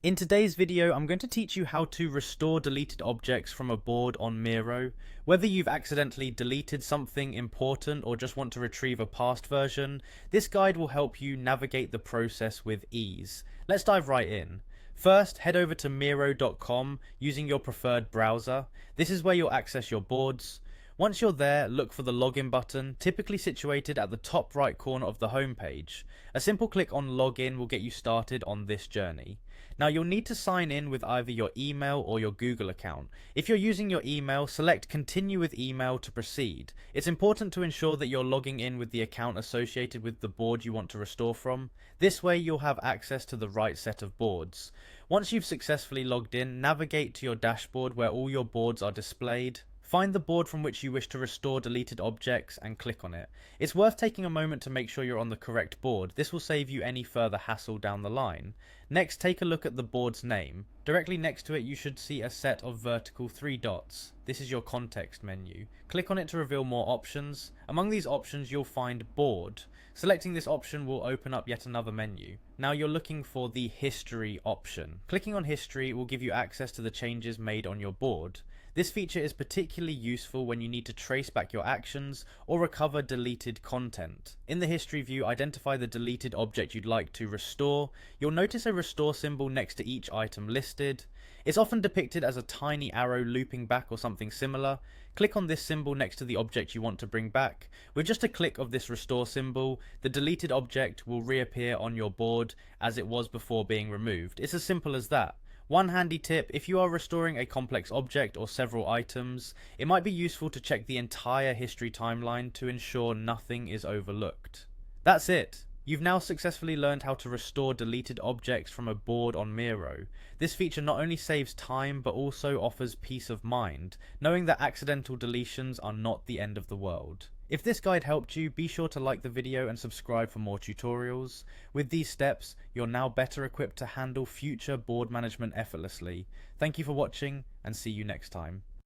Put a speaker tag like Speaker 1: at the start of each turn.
Speaker 1: In today's video, I'm going to teach you how to restore deleted objects from a board on Miro. Whether you've accidentally deleted something important or just want to retrieve a past version, this guide will help you navigate the process with ease. Let's dive right in. First, head over to Miro.com using your preferred browser. This is where you'll access your boards. Once you're there, look for the login button, typically situated at the top right corner of the home page. A simple click on login will get you started on this journey. Now you'll need to sign in with either your email or your Google account. If you're using your email, select continue with email to proceed. It's important to ensure that you're logging in with the account associated with the board you want to restore from. This way you'll have access to the right set of boards. Once you've successfully logged in, navigate to your dashboard where all your boards are displayed. Find the board from which you wish to restore deleted objects and click on it. It's worth taking a moment to make sure you're on the correct board. This will save you any further hassle down the line. Next, take a look at the board's name. Directly next to it you should see a set of vertical 3 dots. This is your context menu. Click on it to reveal more options. Among these options you'll find board. Selecting this option will open up yet another menu. Now you're looking for the history option. Clicking on history will give you access to the changes made on your board. This feature is particularly useful when you need to trace back your actions or recover deleted content. In the history view, identify the deleted object you'd like to restore. You'll notice a restore symbol next to each item listed. It's often depicted as a tiny arrow looping back or something similar. Click on this symbol next to the object you want to bring back. With just a click of this restore symbol, the deleted object will reappear on your board as it was before being removed. It's as simple as that. One handy tip: if you are restoring a complex object or several items, it might be useful to check the entire history timeline to ensure nothing is overlooked. That's it! You've now successfully learned how to restore deleted objects from a board on Miro. This feature not only saves time but also offers peace of mind, knowing that accidental deletions are not the end of the world. If this guide helped you, be sure to like the video and subscribe for more tutorials. With these steps, you're now better equipped to handle future board management effortlessly. Thank you for watching and see you next time.